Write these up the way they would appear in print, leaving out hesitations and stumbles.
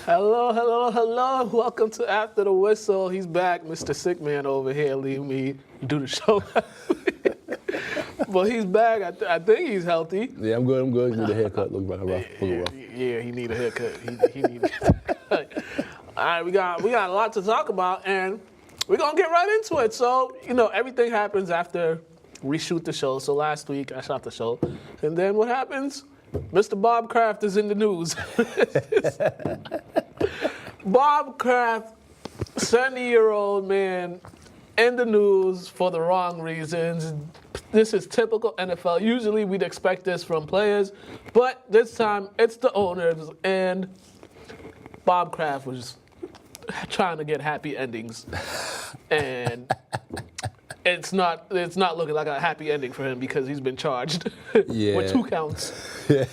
Hello, hello, hello. Welcome to After the Whistle. He's back, Mr. Sick Man over here, leaving me do the show. But he's back. I think he's healthy. Yeah, I'm good. He need a haircut. Look like a rough. Yeah, he need a haircut. He need a haircut. All right, we got a lot to talk about, and we're gonna get right into it. So, everything happens after we shoot the show. So last week I shot the show, and then what happens? Mr. Bob Kraft is in the news. Bob Kraft, 70-year-old man, in the news for the wrong reasons. This is typical NFL. Usually we'd expect this from players, but this time it's the owners, and Bob Kraft was trying to get happy endings. And it's not looking like a happy ending for him because he's been charged with 2 counts. Yeah.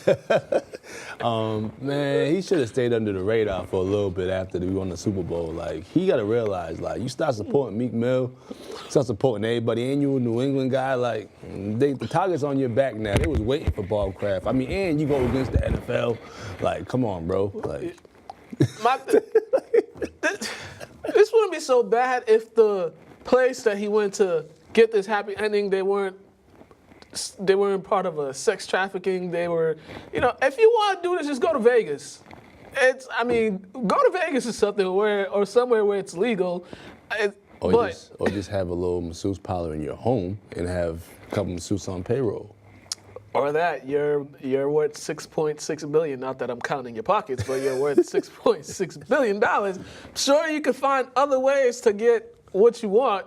Man, he should have stayed under the radar for a little bit after we won the Super Bowl. Like, he got to realize, like, you start supporting Meek Mill, start supporting everybody, and you a New England guy, like, the target's on your back now. They was waiting for Bob Kraft. I mean, and you go against the NFL. Like, come on, bro. Like, this wouldn't be so bad if the place that he went to get this happy ending, they weren't part of a sex trafficking. They were, if you want to do this, just go to Vegas. Go to Vegas or something or somewhere where it's legal. Or just have a little masseuse parlor in your home and have a couple masseuses on payroll. Or that you're worth $6.6 billion. Not that I'm counting your pockets, but you're worth $6.6 billion. Sure, you could find other ways to get what you want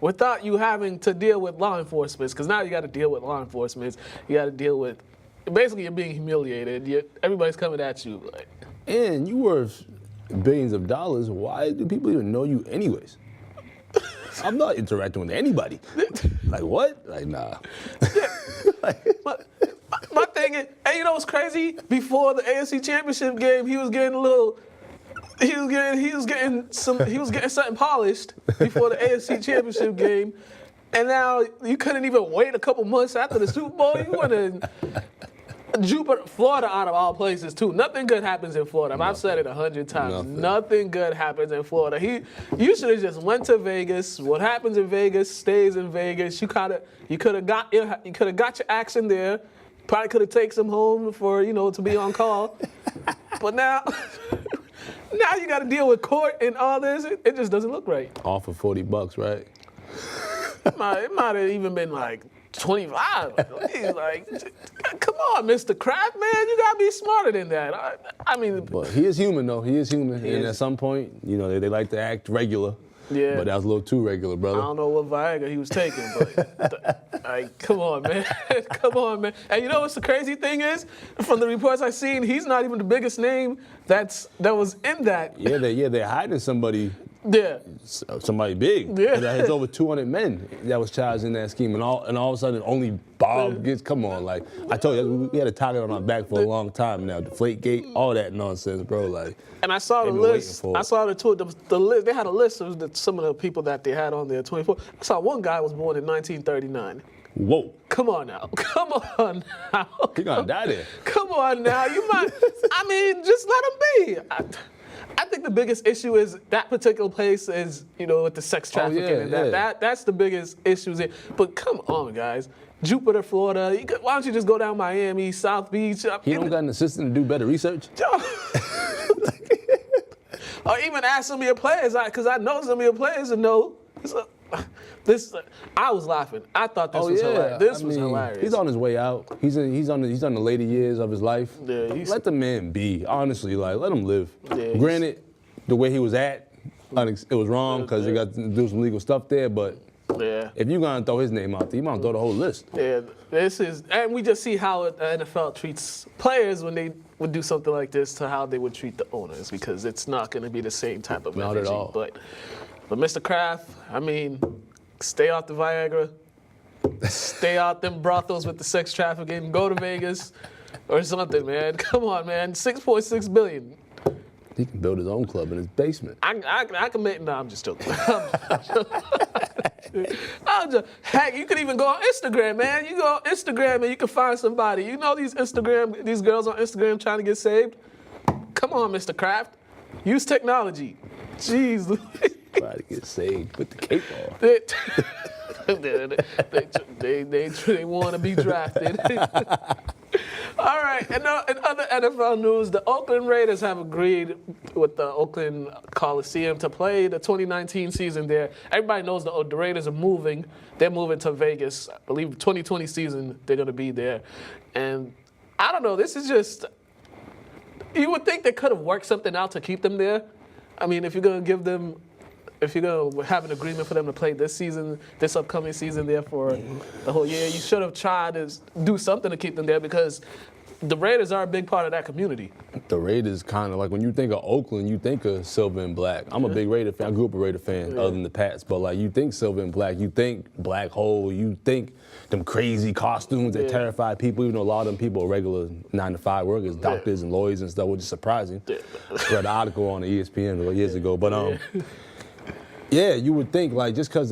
without you having to deal with law enforcement. Because now you got to deal with law enforcement. You got to deal with, basically you're being humiliated. Everybody's coming at you. Like, and you worth billions of dollars. Why do people even know you anyways? I'm not interacting with anybody. Like, what? Like, nah. My thing is, and you know what's crazy? Before the AFC Championship game, he was getting something polished before the AFC Championship game, and now you couldn't even wait a couple months after the Super Bowl. You went to Jupiter, Florida, out of all places too. Nothing good happens in Florida. I've said it 100 times. Nothing good happens in Florida. You should have just went to Vegas. What happens in Vegas stays in Vegas. You could have got your action there. Probably could have taken some home for to be on call. But now you got to deal with court and all this. It just doesn't look right. All for $40, right? It might have even been like 25. Like, come on, Mr. Kraft, man, you gotta be smarter than that. But he is human, though. He is human, and at some point, they like to act regular. Yeah. But that was a little too regular, brother. I don't know what Viagra he was taking, but come on, man. Come on, man. And you know what's the crazy thing is? From the reports I've seen, he's not even the biggest name that was in that. Yeah, they're hiding somebody. Yeah. Somebody big. Yeah. There's over 200 men that was charged in that scheme, and all of a sudden only Bob gets. Come on, like I told you, we had a target on our back for a long time now. Deflategate, all that nonsense, bro. Like. And I saw the list. I saw the list. They had a list of some of the people that they had on there. 24. I saw one guy was born in 1939. Whoa. Come on now. Come on now. He gonna die there. Come on now. You might. Just let him be. I think the biggest issue is that particular place is, with the sex trafficking that's the biggest issue. But come on, guys. Jupiter, Florida. Why don't you just go down Miami, South Beach? He don't got an assistant to do better research? Or even ask some of your players, because I know some of your players that know. I was laughing. I thought this was hilarious. This was hilarious. He's on his way out. He's on the later years of his life. Yeah, let the man be. Honestly, like let him live. Yeah, granted, the way he was it was wrong because he got to do some legal stuff there. But if you're gonna throw his name out there, you might throw the whole list. Yeah, and we just see how the NFL treats players when they would do something like this to how they would treat the owners, because it's not going to be the same type of energy. Not at all. But Mr. Kraft, stay off the Viagra, stay out them brothels with the sex trafficking, go to Vegas or something, man. Come on, man. $6.6 billion. He can build his own club in his basement. I can make. No, I'm just joking. Heck, you could even go on Instagram, man. You go on Instagram and you can find somebody. You know these girls on Instagram trying to get saved? Come on, Mr. Kraft. Use technology. Jeez. Try to get saved. Put the cape on. They want to be drafted. All right, and in other NFL news, the Oakland Raiders have agreed with the Oakland Coliseum to play the 2019 season there. Everybody knows the Raiders are moving. They're moving to Vegas. I believe 2020 season, they're going to be there. And I don't know, this is just, you would think they could have worked something out to keep them there. I mean, if you're going to have an agreement for them to play this upcoming season there for the whole year, you should have tried to do something to keep them there because the Raiders are a big part of that community. The Raiders kind of like when you think of Oakland, you think of silver and black. I'm a big Raider fan. I grew up a Raider fan, other than the Pats. But like you think silver and black, you think black hole, you think them crazy costumes that terrify people. Even though a lot of them people are regular 9-to-5 workers, doctors and lawyers and stuff, which is surprising. Read an article on the ESPN years ago, but yeah, you would think like just because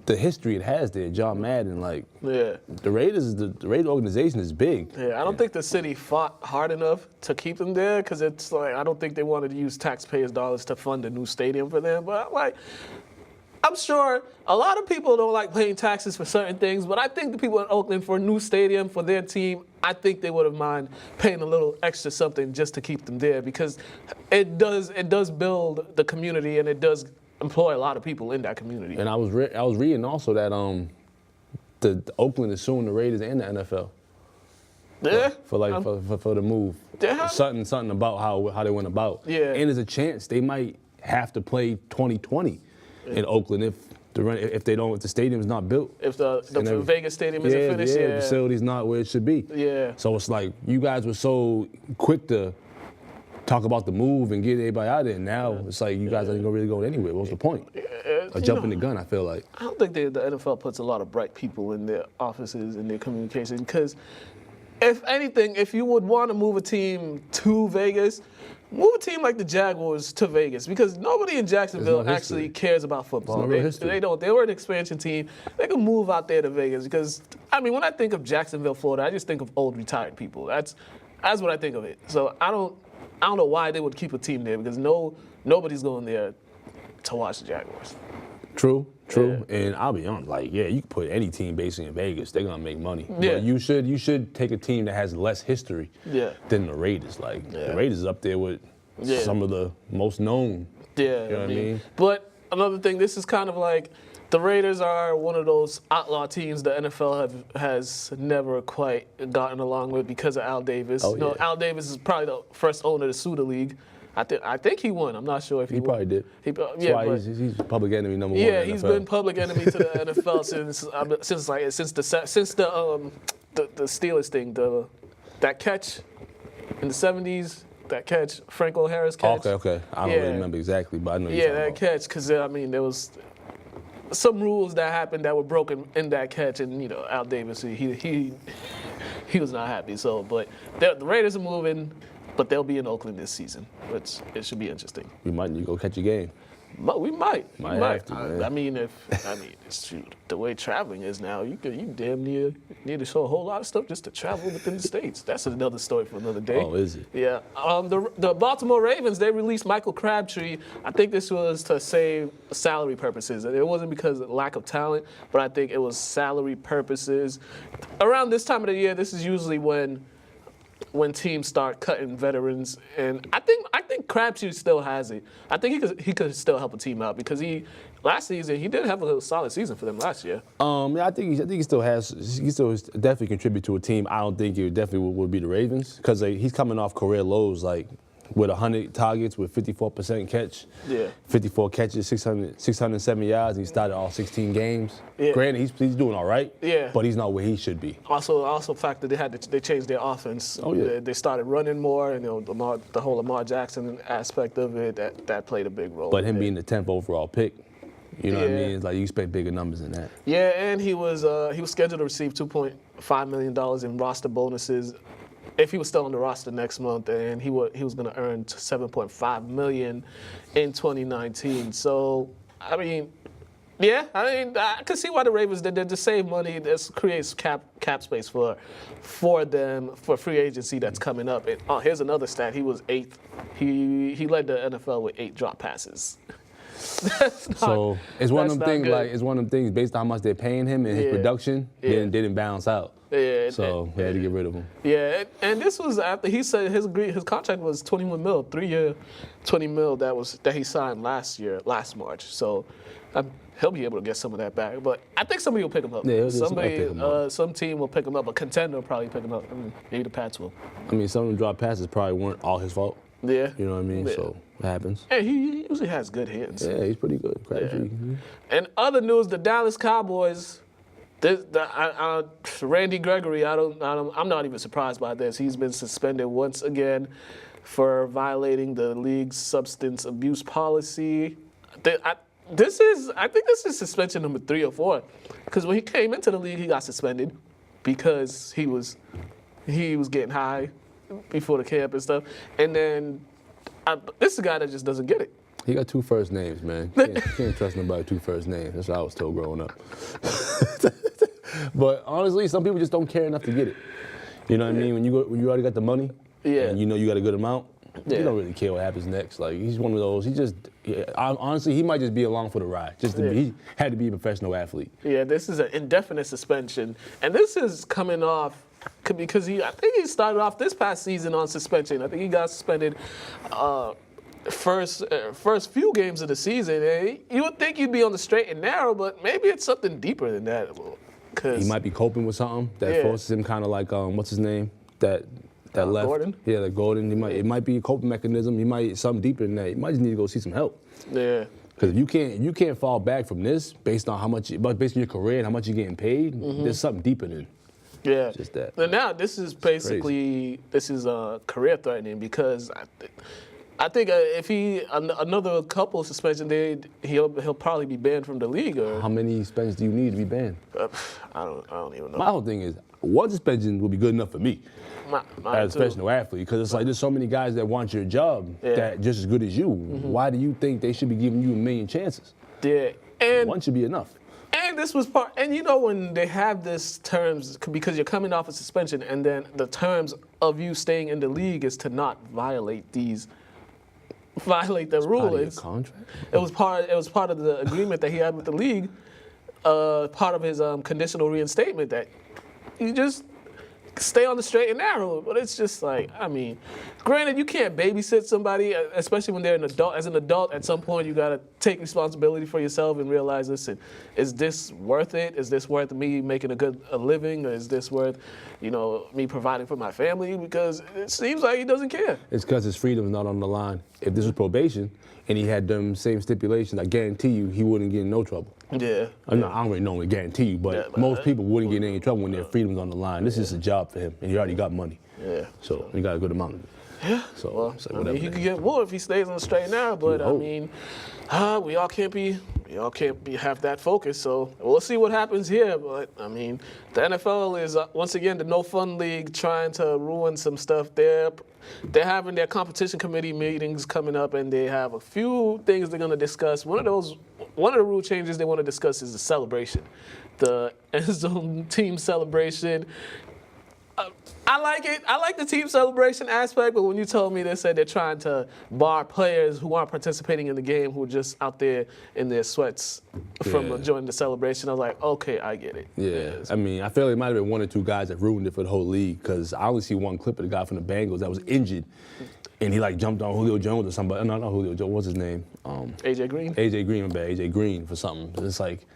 the history it has there, John Madden, like the Raiders, the Raider organization is big. Yeah, I don't think the city fought hard enough to keep them there because it's like I don't think they wanted to use taxpayers' dollars to fund a new stadium for them. But like, I'm sure a lot of people don't like paying taxes for certain things, but I think the people in Oakland for a new stadium for their team, I think they would have mind paying a little extra something just to keep them there because it does build the community and it does employ a lot of people in that community. And I was reading also that the Oakland is suing the Raiders and the NFL. Yeah. For the move. Yeah. Something about how they went about. Yeah. And there's a chance they might have to play 2020 in Oakland if the stadium's not built. If the Vegas stadium isn't finished. Yeah, the facility's not where it should be. Yeah. So it's like you guys were so quick to talk about the move and get everybody out there. Now it's like you guys aren't really going anywhere. What's the point? Jumping the gun, I feel like. I don't think the NFL puts a lot of bright people in their offices and their communication because, if anything, if you would want to move a team to Vegas, move a team like the Jaguars to Vegas because nobody in Jacksonville actually cares about football. They don't. They were an expansion team. They can move out there to Vegas because, I mean, when I think of Jacksonville, Florida, I just think of old retired people. That's what I think of it. So I don't know why they would keep a team there because nobody's going there to watch the Jaguars. True. Yeah. And I'll be honest, like, yeah, you can put any team based in Vegas, they're gonna make money. Yeah. But you should take a team that has less history than the Raiders. Like the Raiders is up there with some of the most known. Yeah. You know what I mean? But another thing, this is kind of like the Raiders are one of those outlaw teams the NFL has never quite gotten along with because of Al Davis. Al Davis is probably the first owner to sue the league. I think he won. I'm not sure if he won. Probably did. He's public enemy number one. Yeah, he's been public enemy to the NFL since the Steelers thing, that catch in the 70s, that catch, Franco Harris catch. Okay. I don't really remember exactly, but I know you're talking about. Catch, because I mean there was some rules that happened that were broken in that catch, and Al Davis he was not happy. So, but the Raiders are moving. But they'll be in Oakland this season, which it should be interesting. We might need to go catch a game. We might. Have to, man. I mean, it's the way traveling is now. You damn near need to show a whole lot of stuff just to travel within the states. That's another story for another day. Oh, is it? Yeah. The Baltimore Ravens, they released Michael Crabtree. I think this was to save salary purposes. It wasn't because of lack of talent, but I think it was salary purposes. Around this time of the year, this is usually when teams start cutting veterans, and I think Crabtree still has it. I think he could still help a team out because last season he did have a solid season for them last year. Yeah, I think he still definitely contribute to a team. I don't think it definitely would be the Ravens because he's coming off career lows like with 100 targets with 54% catch. Yeah. 54 catches, 607 yards. He started all 16 games. Yeah. Granted, he's doing all right. Yeah. But he's not where he should be. Also, fact that they changed their offense. Oh yeah. They started running more, and the whole Lamar Jackson aspect of it that played a big role. But him being the 10th overall pick, you know what I mean? It's like you expect bigger numbers than that. Yeah, and he was scheduled to receive $2.5 million in roster bonuses if he was still on the roster next month, and he was going to earn $7.5 million in 2019. So, I mean, Yeah, I mean, I can see why the Ravens did that to save money. This creates cap space for them for free agency that's coming up. And, here's another stat: he was 8th. He led the NFL with 8 drop passes. So it's one of them things. Good. Like it's one of them things based on how much they're paying him and his production. Didn't balance out. Yeah, So they had to get rid of him. Yeah, and this was after he said his contract was 21 mil, 3-year, 20 mil that he signed last March. So he'll be able to get some of that back. But I think somebody will pick him up. Yeah, some team will pick him up. A contender will probably pick him up. I mean, maybe the Pats will. I mean, some of the drop passes probably weren't all his fault. Yeah. You know what I mean? Yeah. So it happens. And he usually has good hands. Yeah, he's pretty good. Yeah. And other news, the Dallas Cowboys. Randy Gregory, I'm not even surprised by this. He's been suspended once again for violating the league's substance abuse policy. I think this is suspension number 3 or 4, because when he came into the league, he got suspended because he was getting high before the camp and stuff. And then this is a guy that just doesn't get it. He got 2 first names, man. You can't trust nobody with 2 first names. That's what I was told growing up. But honestly, some people just don't care enough to get it. You know what I mean? When you already got the money, and you know you got a good amount, you don't really care what happens next. Like, he's one of those. Honestly, he might just be along for the ride. He had to be a professional athlete. Yeah, this is an indefinite suspension, and this is coming off because I think he started off this past season on suspension. I think he got suspended. First few games of the season, and you would think you'd be on the straight and narrow, but maybe it's something deeper than that. He might be coping with something that forces him, kind of like what's his name, that left. Gordon. Yeah, like Gordon. It might be a coping mechanism. He might something deeper than that. He might just need to go see some help. Yeah. Because you can't fall back from this based on based on your career and how much you're getting paid. Mm-hmm. There's something deeper than. Yeah. Just that. And now this is basically career threatening, because I think if another couple suspension, he'll probably be banned from the league. Or how many suspensions do you need to be banned? I don't even know. My whole thing is, one suspension will be good enough for me as a professional athlete, because it's like there's so many guys that want your job that just as good as you. Mm-hmm. Why do you think they should be giving you a million chances? Yeah, and one should be enough. And this was part, and you know when they have this terms, because you're coming off a suspension, and then the terms of you staying in the league is to not violate the rulings. Contract? It was part of the agreement that he had with the league, part of his conditional reinstatement, that you just stay on the straight and narrow. But it's just like, I mean, granted, you can't babysit somebody, especially when they're an adult. As an adult, at some point, you got to take responsibility for yourself and realize, listen, is this worth it? Is this worth me making a living? Or is this worth, me providing for my family? Because it seems like he doesn't care. It's because his freedom is not on the line. If this was probation and he had them same stipulations, I guarantee you he wouldn't get in no trouble. Yeah. I don't really know, I guarantee you, but most people wouldn't get in any trouble when their freedom's on the line. This is a job for him, and he already got money. Yeah. So he got a good amount. Yeah. So he could get more if he stays on the straight and narrow, but we all can't have that focus. So we'll see what happens here. But I mean, the NFL is once again the no fun league, trying to ruin some stuff. They're having their competition committee meetings coming up, and they have a few things they're going to discuss. One of the rule changes they want to discuss is the celebration, the end zone team celebration. I like it. I like the team celebration aspect, but when you told me they said they're trying to bar players who aren't participating in the game, who are just out there in their sweats from joining the celebration, I was like, okay, I get it. Yeah. I mean, I feel like it might have been 1 or 2 guys that ruined it for the whole league, because I only see one clip of the guy from the Bengals that was injured, and he jumped on Julio Jones or somebody. No, not Julio Jones. What's his name? AJ Green. AJ Green for something. It's like,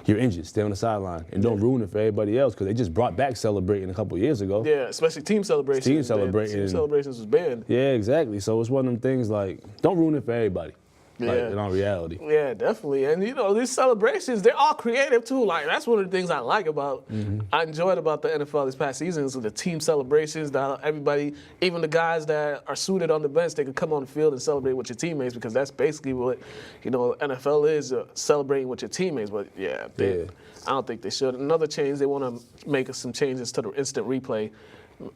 you're injured, stay on the sideline, and don't ruin it for everybody else, because they just brought back celebrating a couple of years ago. Yeah, especially team celebrations. Team celebrations was banned. Yeah, exactly. So it's one of them things, like, don't ruin it for everybody. Yeah. In all reality. Yeah, definitely. And these celebrations, they're all creative too. Like, that's one of the things I like about, I enjoyed about the NFL this past season, is the team celebrations, that everybody, even the guys that are suited on the bench, they can come on the field and celebrate with your teammates, because that's basically what, NFL is, celebrating with your teammates. But I don't think they should. Another change, they want to make some changes to the instant replay.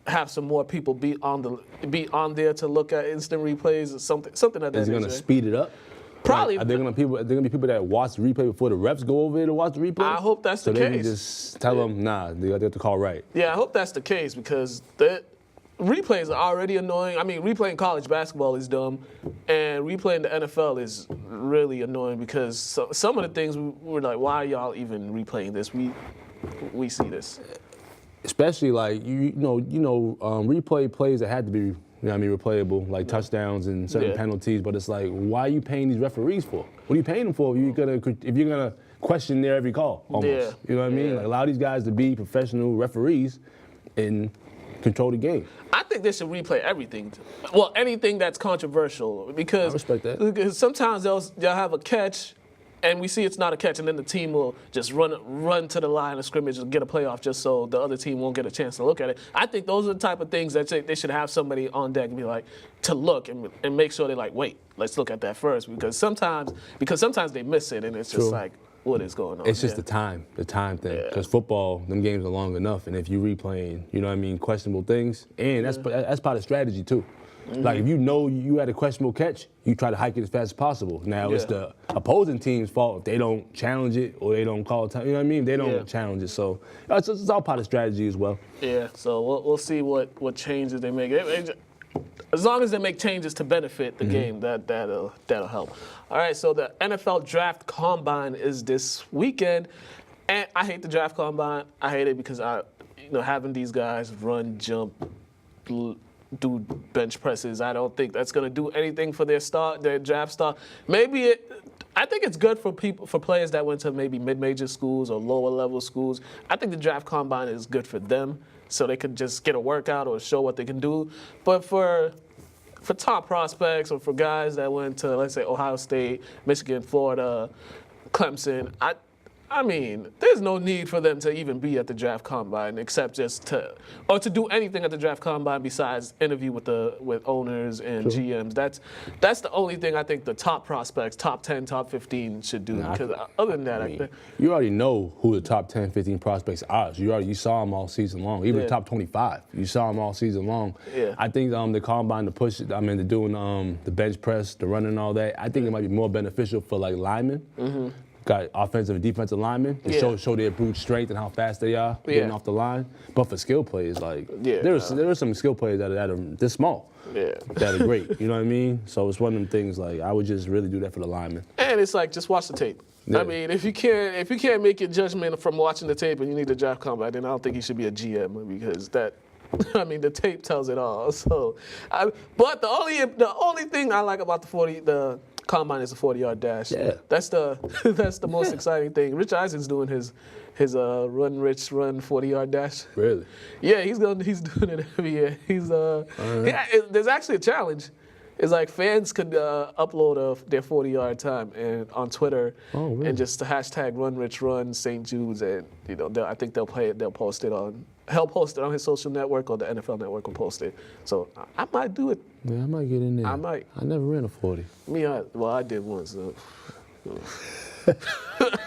Have some more people be on there to look at instant replays or something like that. Is it going to speed it up? Probably. Are there gonna be people that watch the replay before the refs go over there to watch the replay? I hope that's the case. So they can case. just tell them, nah, they have to call right. Yeah, I hope that's the case because the replays are already annoying. I mean, replaying college basketball is dumb, and replaying the NFL is really annoying because some of the things we're like, why are y'all even replaying this? We see this. Especially like you know, replay plays that had to be, replayable, like touchdowns and certain penalties. But it's like, why are you paying these referees for? What are you paying them for if you're gonna question their every call? Almost. Yeah. You know what I mean? Like, allow these guys to be professional referees and control the game. I think they should replay everything. Well, anything that's controversial because I respect that. Because sometimes they'll have a catch. And we see it's not a catch, and then the team will just run to the line of scrimmage and get a playoff just so the other team won't get a chance to look at it. I think those are the type of things that they should have somebody on deck and be like, to look and make sure they're like, wait, let's look at that first. Because sometimes they miss it, and it's just like, what is going on? It's just the time thing. Because football, them games are long enough, and if you replaying, questionable things, and that's part of strategy too. Mm-hmm. Like if you know you had a questionable catch, you try to hike it as fast as possible. Now it's the opposing team's fault if they don't challenge it or they don't call time. You know what I mean? They don't challenge it. So it's all part of strategy as well. Yeah. So we'll see what changes they make. As long as they make changes to benefit the game, that'll help. All right. So the NFL Draft Combine is this weekend, and I hate the Draft Combine. I hate it because having these guys run, jump, do bench presses. I don't think that's going to do anything for their draft stock. I think it's good for players that went to maybe mid-major schools or lower level schools. I think the draft combine is good for them so they could just get a workout or show what they can do. But for top prospects or for guys that went to, let's say, Ohio State, Michigan, Florida, Clemson, I mean, there's no need for them to even be at the draft combine except just to do anything at the draft combine besides interview with owners and GMs. That's the only thing I think the top prospects, top 10, top 15 should do. Because other than that, you already know who the top 10, 15 prospects are. So you saw them all season long. Even the top 25, you saw them all season long. Yeah. I think the combine, the push, they're doing the bench press, the running and all that. I think it might be more beneficial for like linemen. Mm-hmm. Got offensive and defensive linemen to show their brute strength and how fast they are getting off the line. But for skill players, there are some skill players that are this small that are great. You know what I mean? So it's one of them things like I would just really do that for the linemen. And it's like just watch the tape. Yeah. I mean, if you can't make your judgment from watching the tape and you need a draft combine, then I don't think you should be a GM because that. I mean, the tape tells it all. So, but the only thing I like about the combine is the 40-yard dash. Yeah. That's the most exciting thing. Rich Eisen's doing his run 40-yard dash. Really? Yeah, he's doing it every year. There's actually a challenge. It's like fans could upload their 40-yard time on Twitter and just the hashtag #RunRichRun St. Jude's, and I think they'll post it on. He'll post it on his social network or the NFL network will post it. So I might do it. Yeah, I might get in there. I might. I never ran a 40. I did once. So.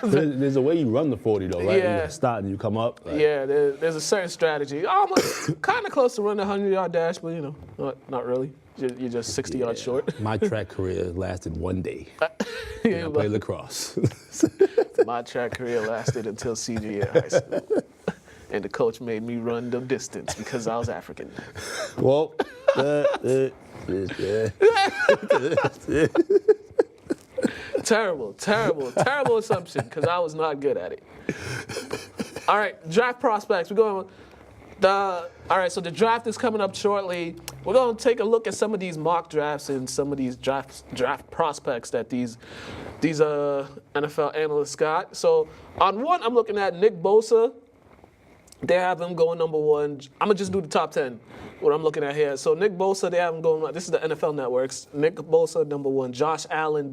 There's a way you run the 40 though, right? Yeah. You start and you come up. Yeah, there's a certain strategy. Almost kind of close to running a 100-yard dash, but not really. You're just 60 yards short. My track career lasted one day. I played lacrosse. My track career lasted until senior year of high school. And the coach made me run the distance because I was African. Well, terrible assumption because I was not good at it. All right, draft prospects. We're going. All right, so the draft is coming up shortly. We're going to take a look at some of these mock drafts and some of these draft prospects that these NFL analysts got. So on one, I'm looking at Nick Bosa. They have him going number 1. I'm going to just do the top 10, what I'm looking at here. So Nick Bosa, they have him going, this is the NFL Networks. Nick Bosa, number 1. Josh Allen,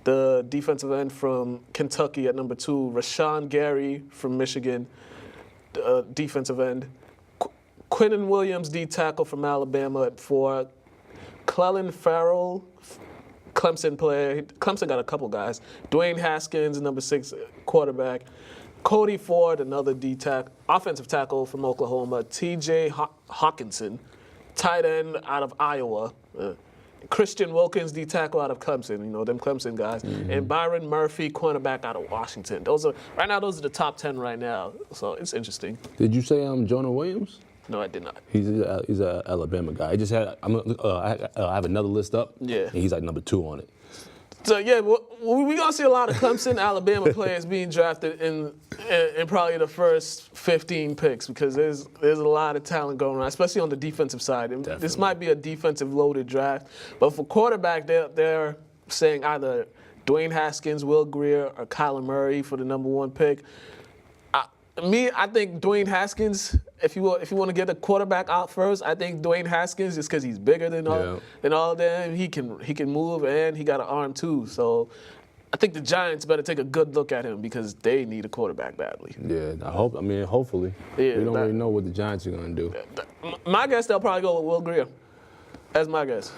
the defensive end from Kentucky at number 2. Rashawn Gary from Michigan, defensive end. Quinnen Williams, D-tackle from Alabama at 4. Clelin Ferrell, Clemson player. Clemson got a couple guys. Dwayne Haskins, number 6, quarterback. Cody Ford, another offensive tackle from Oklahoma. T.J. Hawkinson, tight end out of Iowa. Christian Wilkins, the tackle out of Clemson, them Clemson guys, and Byron Murphy, cornerback out of Washington. Those are the top 10 right now. So it's interesting. Did you say Jonah Williams? No, I did not. He's a Alabama guy. I just had I have another list up. Yeah. And he's like number 2 on it. So yeah, we're gonna see a lot of Clemson, Alabama players being drafted in probably the first 15 picks because there's a lot of talent going on, especially on the defensive side. And this might be a defensive loaded draft, but for quarterback, they're saying either Dwayne Haskins, Will Grier, or Kyler Murray for the number 1 pick. I think Dwayne Haskins. If you want to get a quarterback out first, I think Dwayne Haskins just because he's bigger than all of them. He can move and he got an arm too. So I think the Giants better take a good look at him because they need a quarterback badly. Yeah, hopefully. Yeah, we don't really know what the Giants are going to do. My guess, they'll probably go with Will Grier. That's my guess.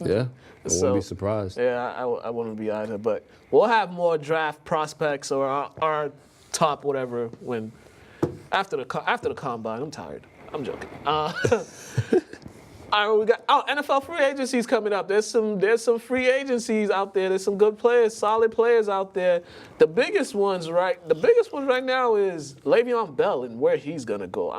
Yeah. I wouldn't be surprised. Yeah, I wouldn't be either. But we'll have more draft prospects or our top whatever after the combine. I'm tired. I'm joking. All right, we got NFL free agencies coming up. There's some free agencies out there. There's some good players, solid players out there. The biggest ones right now is Le'Veon Bell and where he's gonna go.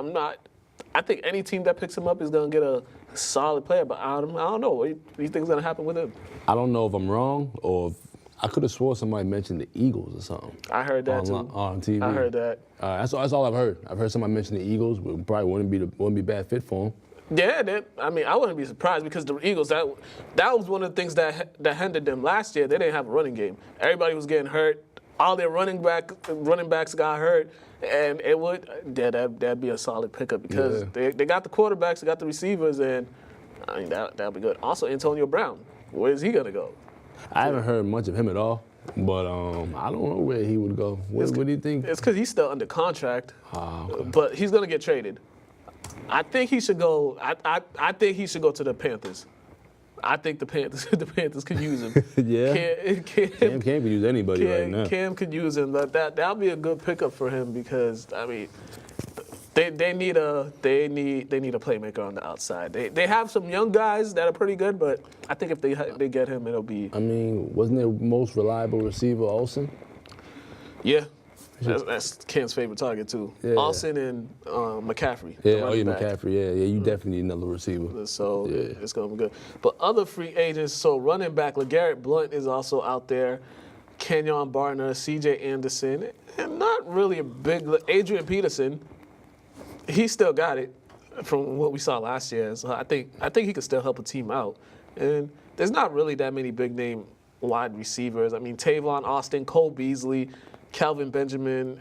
I think any team that picks him up is gonna get a solid player, but I don't know. What do you think is gonna happen with him? I don't know if I'm wrong or if I could have swore somebody mentioned the Eagles or something. I heard that too. On TV. I heard that. That's all I've heard. I've heard somebody mention the Eagles, but probably wouldn't be a bad fit for him. Yeah, I wouldn't be surprised because the Eagles, that was one of the things that hindered them last year. They didn't have a running game. Everybody was getting hurt. All their running backs got hurt, and that'd be a solid pickup because they got the quarterbacks, they got the receivers, and that'd be good. Also, Antonio Brown, where is he gonna go? I haven't heard much of him at all, but I don't know where he would go. What do you think? It's because he's still under contract, Okay. but he's gonna get traded. I think he should go. I think he should go to the Panthers. I think the Panthers could use him. Yeah. Cam could use anybody right now. Cam could use him. That'll be a good pickup for him because they need a playmaker on the outside. They have some young guys that are pretty good, but I think if they get him, it'll be. Wasn't their most reliable receiver Olsen? Yeah. That's Cam's favorite target too. Yeah. Olsen and McCaffrey. Yeah, McCaffrey. Yeah. You definitely need another receiver. So it's gonna be good. But other free agents, so running back LeGarrette Blount is also out there. Kenyon Barner, C.J. Anderson, and not really a big Adrian Peterson. He still got it from what we saw last year. So I think he could still help a team out. And there's not really that many big name wide receivers. Tavon Austin, Cole Beasley, Calvin Benjamin,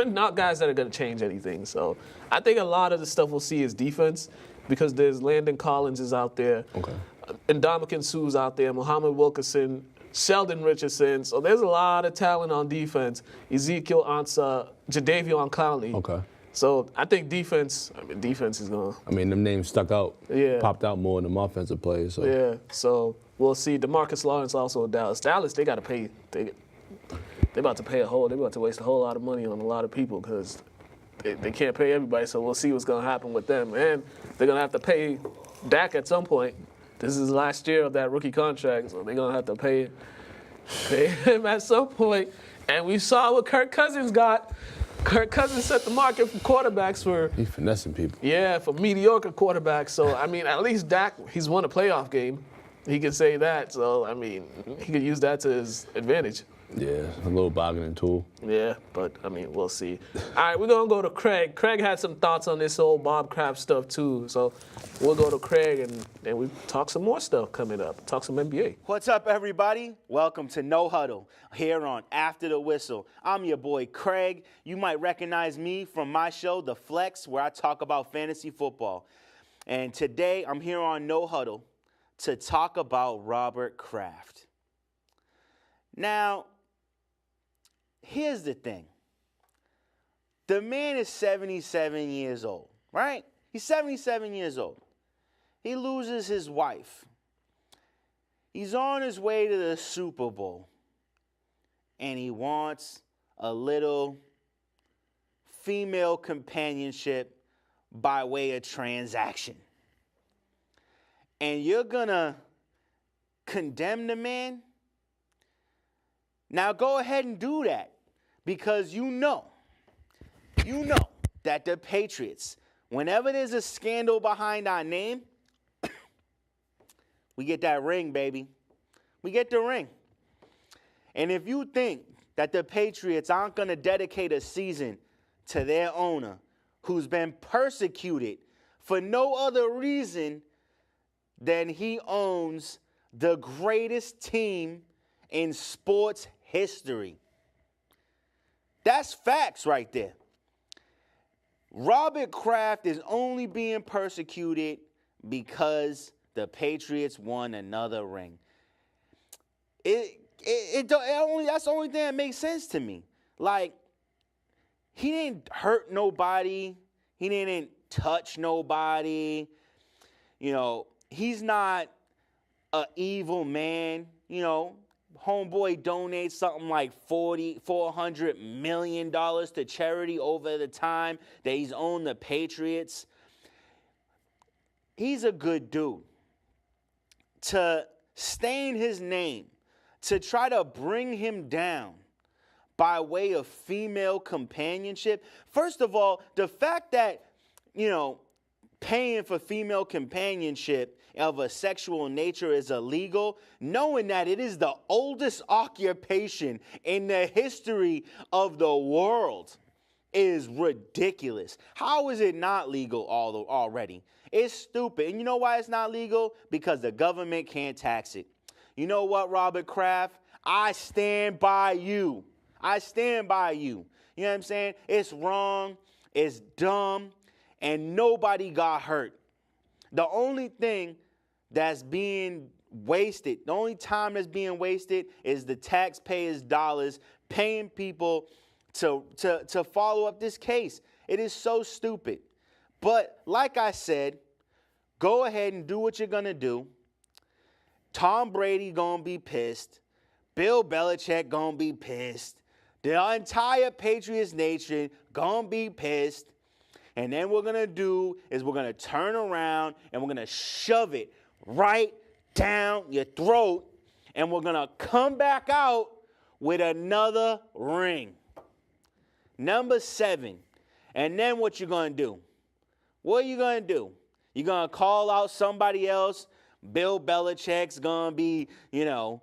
not guys that are going to change anything. So I think a lot of the stuff we'll see is defense because there's Landon Collins is out there. Okay. Ndamukong Suh's out there. Muhammad Wilkerson, Sheldon Richardson. So there's a lot of talent on defense. Ezekiel Ansah, Jadeveon Clowney. Okay. So I think defense is going to. Them names stuck out. Yeah. Popped out more than them offensive players. So. Yeah. So we'll see. DeMarcus Lawrence also in Dallas. Dallas, they got to pay. They're about to waste a whole lot of money on a lot of people because they can't pay everybody. So we'll see what's going to happen with them. And they're going to have to pay Dak at some point. This is the last year of that rookie contract, so they're going to have to pay him at some point. And we saw what Kirk Cousins got. Kirk Cousins set the market for quarterbacks for... He's finessing people. Yeah, for mediocre quarterbacks. So, at least Dak, he's won a playoff game. He can say that. So, he could use that to his advantage. Yeah, a little bargaining tool. Yeah, but, we'll see. All right, we're going to go to Craig. Craig had some thoughts on this whole Bob Kraft stuff, too. So we'll go to Craig, and we talk some more stuff coming up. Talk some NBA. What's up, everybody? Welcome to No Huddle, here on After the Whistle. I'm your boy, Craig. You might recognize me from my show, The Flex, where I talk about fantasy football. And today, I'm here on No Huddle to talk about Robert Kraft. Now, here's the thing. The man is 77 years old, right? He's 77 years old. He loses his wife. He's on his way to the Super Bowl. And he wants a little female companionship by way of transaction. and you're going to condemn the man, now go ahead and do that, because you know that the Patriots, whenever there's a scandal behind our name, we get that ring, baby. We get the ring. And if you think that the Patriots aren't going to dedicate a season to their owner, who's been persecuted for no other reason than he owns the greatest team in sports history. That's facts right there. Robert Kraft is only being persecuted because the Patriots won another ring. That's the only thing that makes sense to me. Like, he didn't hurt nobody. He didn't touch nobody. You know, he's not an evil man. You know, homeboy donates something like $400 million to charity over the time that he's owned the Patriots. He's a good dude. To stain his name, to try to bring him down by way of female companionship. First of all, the fact that, you know, paying for female companionship of a sexual nature is illegal, knowing that it is the oldest occupation in the history of the world, is ridiculous. How is it not legal already? It's stupid. And you know why it's not legal? Because the government can't tax it. You know what, Robert Kraft? I stand by you. I stand by you. You know what I'm saying? It's wrong. It's dumb. And nobody got hurt. The only thing that's being wasted, the only time that's being wasted is the taxpayers' dollars paying people to follow up this case. It is so stupid. But like I said, go ahead and do what you're going to do. Tom Brady going to be pissed. Bill Belichick going to be pissed. The entire Patriots nation going to be pissed. And then what we're going to do is we're going to turn around and we're going to shove it right down your throat. And we're going to come back out with another ring. Number 7. And then what you going to do? What are you going to do? You're going to call out somebody else. Bill Belichick's going to be, you know,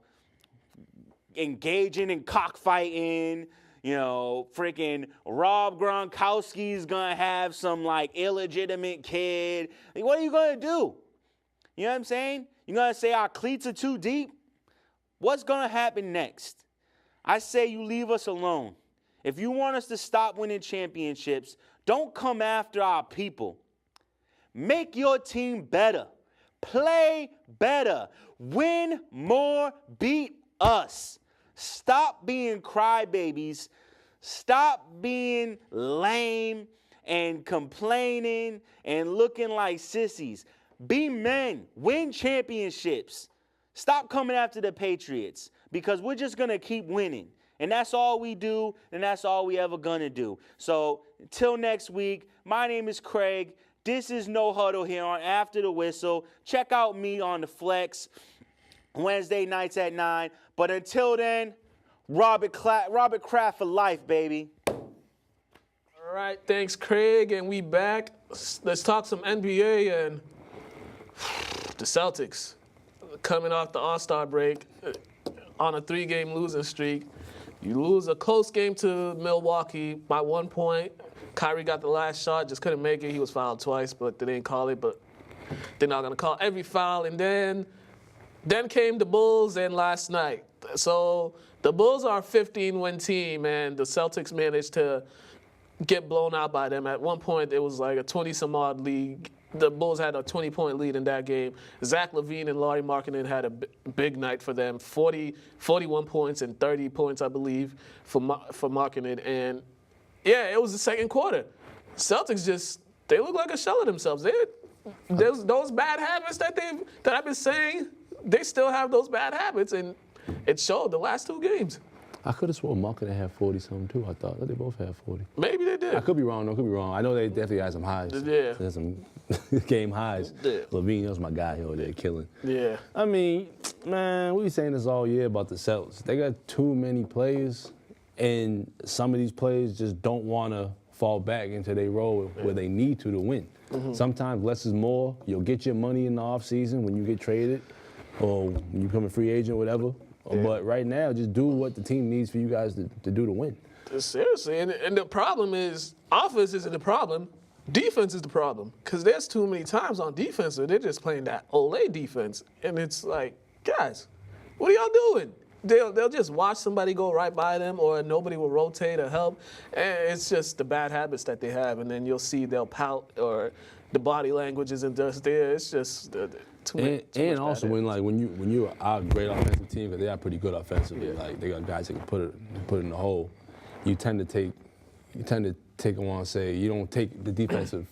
engaging in cockfighting. You know, freaking Rob Gronkowski's going to have some, like, illegitimate kid. Like, what are you going to do? You know what I'm saying? You're going to say our cleats are too deep? What's going to happen next? I say you leave us alone. If you want us to stop winning championships, don't come after our people. Make your team better. Play better. Win more. Beat us. Stop being crybabies. Stop being lame and complaining and looking like sissies. Be men. Win championships. Stop coming after the Patriots, because we're just going to keep winning. And that's all we do, and that's all we ever going to do. So until next week, my name is Craig. This is No Huddle here on After the Whistle. Check out me on the Flex Wednesday nights at 9. But until then, Robert Kraft for life, baby. All right, thanks, Craig, and we back. Let's talk some NBA and the Celtics coming off the All-Star break on a 3-game losing streak. You lose a close game to Milwaukee by 1 point. Kyrie got the last shot, just couldn't make it. He was fouled twice, but they didn't call it. But they're not going to call every foul. And then came the Bulls and last night. So the Bulls are a 15-win team, and the Celtics managed to get blown out by them. At one point, it was like a 20-some-odd lead. The Bulls had a 20-point lead in that game. Zach LaVine and Lauri Markkanen had a big night for them, 41 points and 30 points, I believe, for Markkanen. And, yeah, it was the second quarter. Celtics they look like a shell of themselves. Those bad habits that I've been saying, they still have those bad habits, and it showed the last 2 games. I could have sworn Markkanen had 40-something, too. I thought they both had 40. Maybe they did. I could be wrong, though. Could be wrong. I know they definitely had some highs. Yeah. They had some game highs. Yeah. Levine, that was my guy over there killing. Yeah. I mean, man, we saying this all year about the Celtics. They got too many players, and some of these players just don't want to fall back into their role where they need to win. Sometimes less is more. You'll get your money in the offseason when you get traded or when you become a free agent, whatever. Yeah. But right now, just do what the team needs for you guys to do to win. Seriously, and the problem is offense isn't the problem. Defense is the problem because there's too many times on defense where they're just playing that Olay defense, and it's like, guys, what are y'all doing? They'll just watch somebody go right by them, or nobody will rotate or help. And it's just the bad habits that they have, and then you'll see they'll pout or the body language isn't just there. It's just too much. And also when you're a great offensive team, because they are pretty good offensively, Yeah. like they got guys that can put it in the hole. You tend to take I want to say you don't take the defensive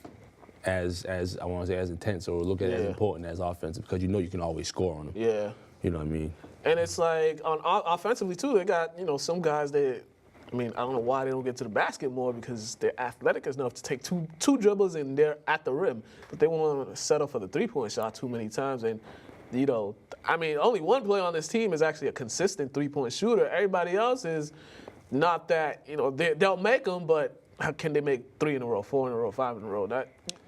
as I want to say as intense or look at it as important as offensive because you know you can always score on them. Yeah. You know what I mean? And it's like on offensively too, they got some guys that, I don't know why they don't get to the basket more because they're athletic enough to take two dribbles and they're at the rim, but they want to settle for the 3-point shot too many times. And only one player on this team is actually a consistent 3-point shooter. Everybody else is not that. They'll make them, but how can they make 3 in a row, 4 in a row, 5 in a row?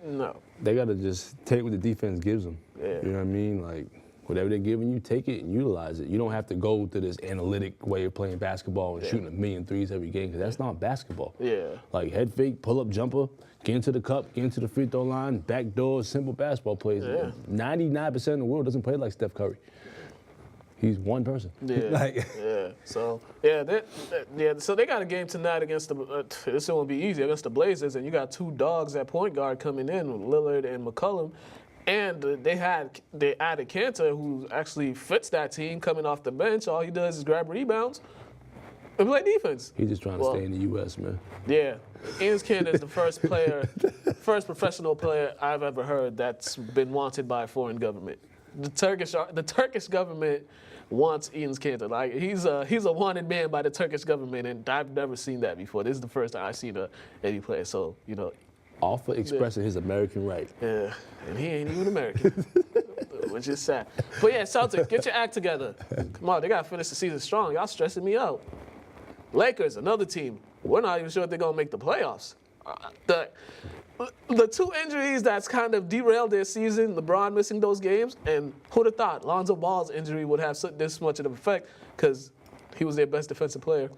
No. They got to just take what the defense gives them. Yeah. You know what I mean? Like, whatever they're giving you, take it and utilize it. You don't have to go to this analytic way of playing basketball and shooting 1,000,000 threes every game because that's not basketball. Yeah. Like head fake, pull-up jumper, get into the cup, get into the free throw line, back doors, simple basketball plays. Yeah. 99% of the world doesn't play like Steph Curry. He's one person. Yeah. So So they got a game tonight against the. This won't be easy against the Blazers, and you got two dogs at point guard coming in with Lillard and McCollum, and they added Cantor, who actually fits that team, coming off the bench. All he does is grab rebounds and play defense. He's just trying to stay in the U.S., man. Yeah, Enes Kanter is the first professional player I've ever heard that's been wanted by a foreign government. The Turkish government wants Enes Kanter. Like he's a wanted man by the Turkish government, and I've never seen that before. This is the first time I've seen any player. So All for expressing his American right. Yeah, and he ain't even American, which is sad. But yeah, Celtics, get your act together. Come on, they gotta finish the season strong. Y'all stressing me out. Lakers, another team. We're not even sure if they're gonna make the playoffs. The two injuries that's kind of derailed their season, LeBron missing those games, and who'd have thought Lonzo Ball's injury would have this much of an effect because he was their best defensive player.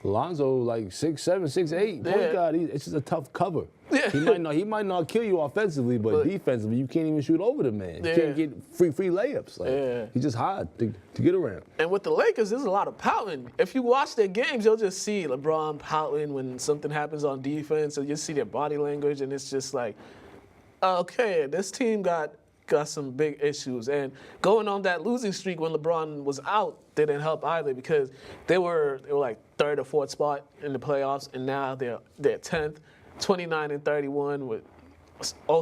Lonzo, like 6'7", 6'8", point guard. It's just a tough cover. Yeah. He might not kill you offensively, but defensively, you can't even shoot over the man. You can't get free layups. He's just hard to get around. And with the Lakers, there's a lot of pouting. If you watch their games, you'll just see LeBron pouting when something happens on defense, and you see their body language, and it's just like, okay, this team got some big issues. And going on that losing streak when LeBron was out didn't help either because they were like third or fourth spot in the playoffs, and now they're 10th, 29-31 with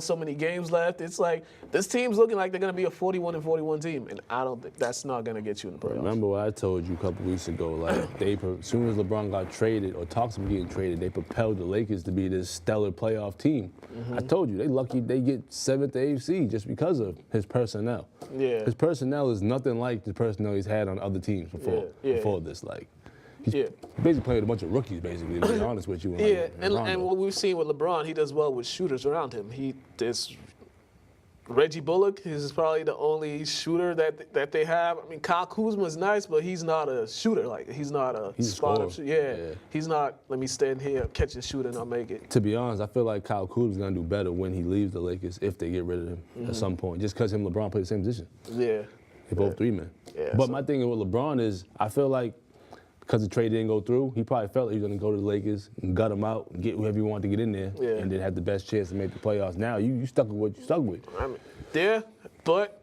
so many games left. It's like this team's looking like they're going to be a 41-41 team, and I don't think that's not going to get you in the playoffs. Remember what I told you a couple weeks ago? Like as soon as LeBron got traded or talks about getting traded, they propelled the Lakers to be this stellar playoff team. I told you they lucky they get 7th AFC just because of his personnel. Yeah. His personnel is nothing like the personnel he's had on other teams before this. Like. He's basically playing with a bunch of rookies, basically, to be honest with you. And what we've seen with LeBron, he does well with shooters around him. Reggie Bullock is probably the only shooter that they have. I mean, Kyle Kuzma is nice, but he's not a shooter. Like, he's not a spot-up shooter. Yeah. He's not, let me stand here, catch a shooter, and I'll make it. To be honest, I feel like Kyle Kuzma's going to do better when he leaves the Lakers if they get rid of him at some point, just because him and LeBron play the same position. Yeah. They're both 3-men. Yeah, but my thing with LeBron is I feel like because the trade didn't go through, he probably felt he was going to go to the Lakers and gut him out and get whoever he wanted to get in there and then have the best chance to make the playoffs. Now you stuck with what you stuck with. But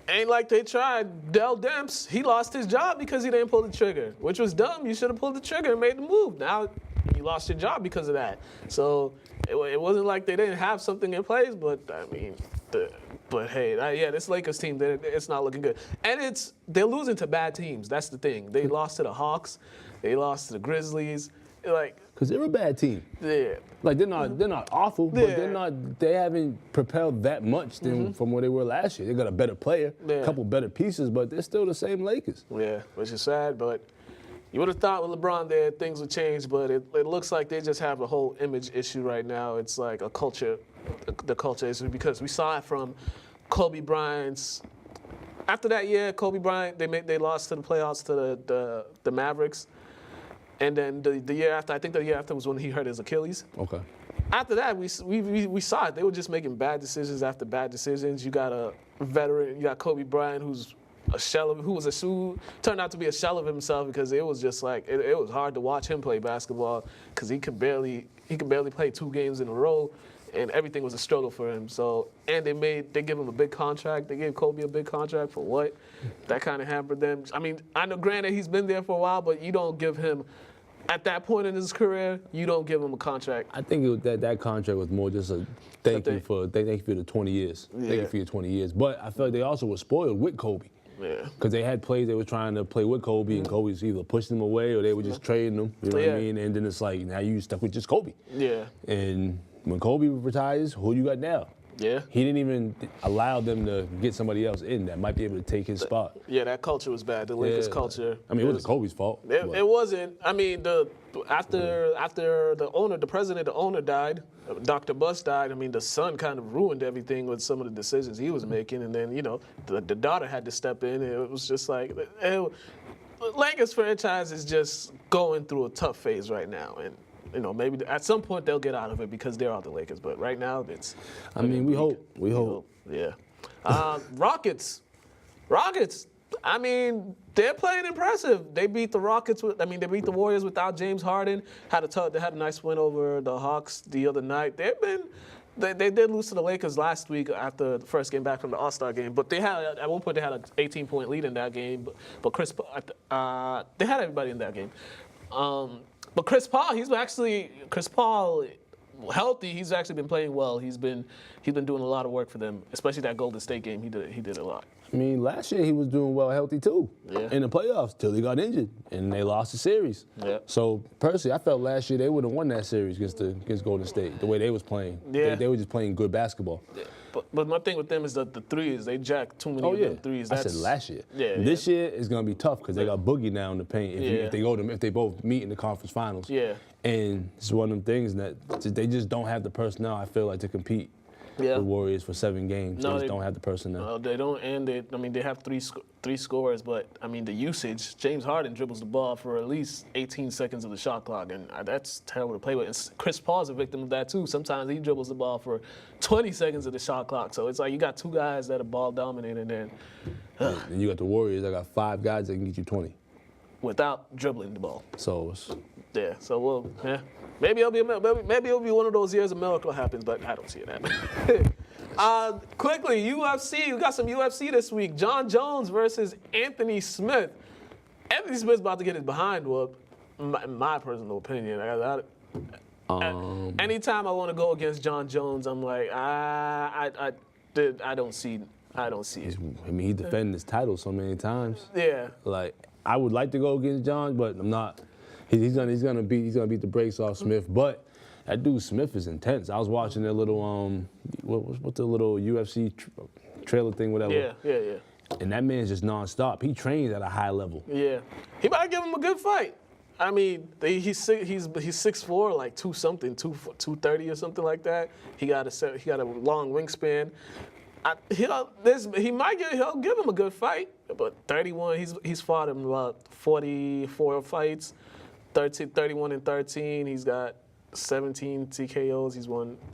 ain't like they tried. Dell Demps, he lost his job because he didn't pull the trigger, which was dumb. You should have pulled the trigger and made the move. Now you lost your job because of that. So it wasn't like they didn't have something in place, but I mean, this Lakers team, it's not looking good. And they're losing to bad teams. That's the thing. They lost to the Hawks. They lost to the Grizzlies. like, because they're a bad team. yeah. Like they're not awful, but Yeah. they haven't propelled that much from where they were last year. They got a better player, a couple better pieces, but they're still the same Lakers. Yeah, which is sad, but you would have thought with LeBron there things would change, but it looks like they just have a whole image issue right now. It's like a culture, the culture issue, because we saw it from Kobe Bryant's. After that year, Kobe Bryant, they lost to the playoffs to the Mavericks. And then the year after, I think the year after was when he hurt his Achilles. Okay. After that, we saw it. They were just making bad decisions after bad decisions. You got a veteran, you got Kobe Bryant, who's a shell of, who turned out to be a shell of himself, because it was just like it was hard to watch him play basketball, because he could barely play 2 games in a row, and everything was a struggle for him. So, and they give him a big contract. They gave Kobe a big contract for what? That kind of hampered them. I mean, I know, granted, he's been there for a while, but you don't give him. At that point in his career, you don't give him a contract. I think that contract was more just a thank you for the 20 years. Yeah. Thank you for your 20 years. But I felt like they also were spoiled with Kobe. Yeah. Because they had players they were trying to play with Kobe, and Kobe's either pushing them away or they were just trading them. You know what I mean? And then it's like, now you stuck with just Kobe. Yeah. And when Kobe retires, who you got now? Yeah. He didn't even allow them to get somebody else in that might be able to take his spot. Yeah, that culture was bad. The Lakers culture. I mean, it wasn't Kobe's fault. It wasn't. I mean, after the president, the owner died, Dr. Buss died. I mean, the son kind of ruined everything with some of the decisions he was making, and then the daughter had to step in. And it was just like, the Lakers franchise is just going through a tough phase right now, and. Maybe at some point they'll get out of it because they're all the Lakers. But right now, it's. I mean, we hope. We hope. Yeah. Rockets. I mean, they're playing impressive. They beat the Rockets. They beat the Warriors without James Harden. They had a nice win over the Hawks the other night. They did lose to the Lakers last week after the first game back from the All-Star game. But at one point they had an 18-point lead in that game. But they had everybody in that game. But Chris Paul healthy. He's actually been playing well. He's been doing a lot of work for them, especially that Golden State game. He did a lot. I mean, last year he was doing well healthy too. Yeah. In the playoffs till he got injured and they lost the series. Yeah. So personally, I felt last year they would have won that series against Golden State the way they was playing. Yeah. They were just playing good basketball. Yeah. But my thing with them is that the threes, they jack too many of them threes. I said last year. Yeah. This year is gonna be tough because they got Boogie now in the paint. If they both meet in the conference finals. Yeah. And it's one of them things that they just don't have the personnel, I feel like, to compete. Yeah. The Warriors for 7 games. No, they just don't have the personnel. No, they don't, and they have three scorers, but I mean the usage. James Harden dribbles the ball for at least 18 seconds of the shot clock, and that's terrible to play with. And Chris Paul's a victim of that too. Sometimes he dribbles the ball for 20 seconds of the shot clock. So it's like you got 2 guys that are ball dominant, and then And you got the Warriors. I got 5 guys that can get you 20. Without dribbling the ball. So it's. Yeah. So maybe it'll be one of those years a miracle happens, but I don't see it happening. Quickly, UFC. We got some UFC this week. John Jones versus Anthony Smith. Anthony Smith's about to get his behind whooped, in my personal opinion. Anytime I want to go against John Jones, I'm like, I don't see it. I mean, he defended his title so many times. Yeah. Like, I would like to go against John, but I'm not. He's gonna beat the brakes off Smith. But that dude Smith is intense. I was watching their little what's the little UFC trailer thing, whatever. Yeah. And that man's just nonstop. He trains at a high level. Yeah. He might give him a good fight. I mean, he's 6'4", like 230 or something like that. He got a long wingspan. He'll give him a good fight, but 31. He's fought him about 44 fights, 31 and 13. He's got 17 TKOs.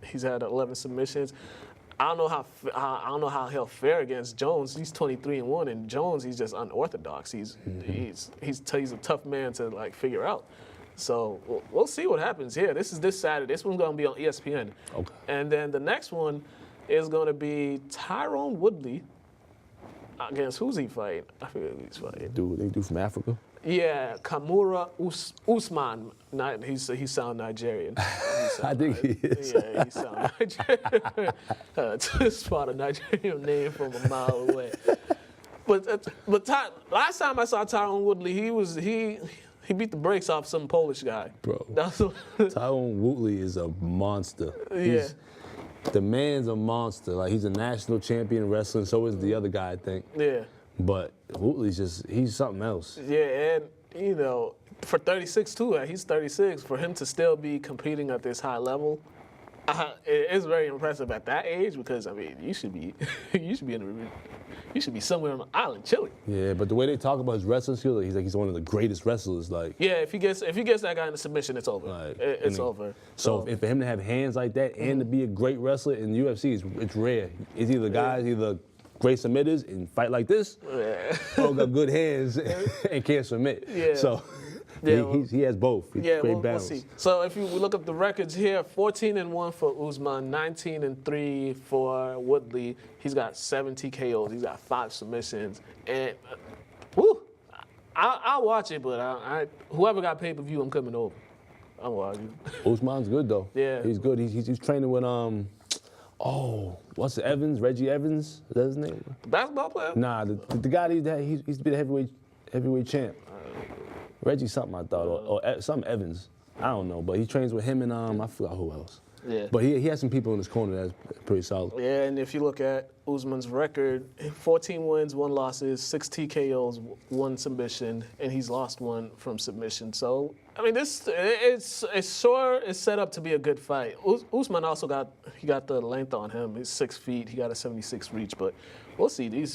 He's had 11 submissions. I don't know how he'll fare against Jones. He's 23-1, and Jones, he's just unorthodox. He's a tough man to like figure out. So we'll see what happens here. This is this Saturday. This one's gonna be on ESPN. Okay. And then the next one is going to be Tyrone Woodley against who's he fighting? I forget who he's fighting. They do from Africa? Yeah, Kamura Usman. He sound Nigerian. I think he is. Yeah, he sound Nigerian. To spot a Nigerian name from a mile away. But last time I saw Tyrone Woodley, He beat the brakes off some Polish guy. Bro. That's Tyron Woodley is a monster. Yeah. The man's a monster. Like, he's a national champion in wrestling. So is the other guy, I think. Yeah. But Woodley's he's something else. Yeah, and, you know, for 36, too, he's 36. For him to still be competing at this high level, it's very impressive at that age because, I mean, you should be somewhere on the island chilling. Yeah, but the way they talk about his wrestling skills, he's one of the greatest wrestlers. Like, yeah, if he gets that guy in a submission, it's over. Like, It's over. So for him to have hands like that and to be a great wrestler in UFC, it's rare. It's either guys either great submitters and fight like this, or got good hands and can't submit. Yeah. So Yeah, he has both. He's great we'll balance. see. So if we look up the records here, 14-1 for Usman, 19-3 for Woodley. He's got 7 TKOs. He's got 5 submissions. And, I'll watch it, but whoever got pay-per-view, I'm coming over. I'm watching. Usman's good, though. Yeah. He's good. He's training with, what's Evans? Reggie Evans? Is that his name? The basketball player? Nah, the guy he's been a heavyweight champ. Reggie something, I thought, or something Evans. I don't know, but he trains with him and I forgot who else. Yeah. But he has some people in his corner that's pretty solid. Yeah, and if you look at Usman's record, 14 wins, 1 losses, 6 TKOs, 1 submission, and he's lost 1 from submission. So, I mean, it's set up to be a good fight. Usman also got the length on him. He's 6 feet. He got a 76 reach, but we'll see.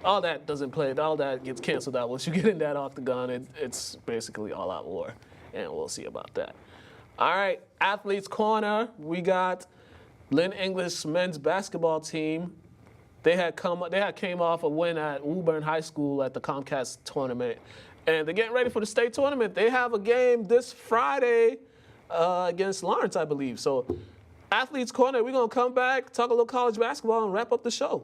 All that doesn't play. All that gets canceled out. Once you get in that octagon, it's basically all-out war, and we'll see about that. All right, Athletes Corner. We got Lynn English men's basketball team. They had came off a win at Woburn High School at the Comcast tournament, and they're getting ready for the state tournament. They have a game this Friday against Lawrence, I believe. So, Athletes Corner. We're gonna come back, talk a little college basketball, and wrap up the show.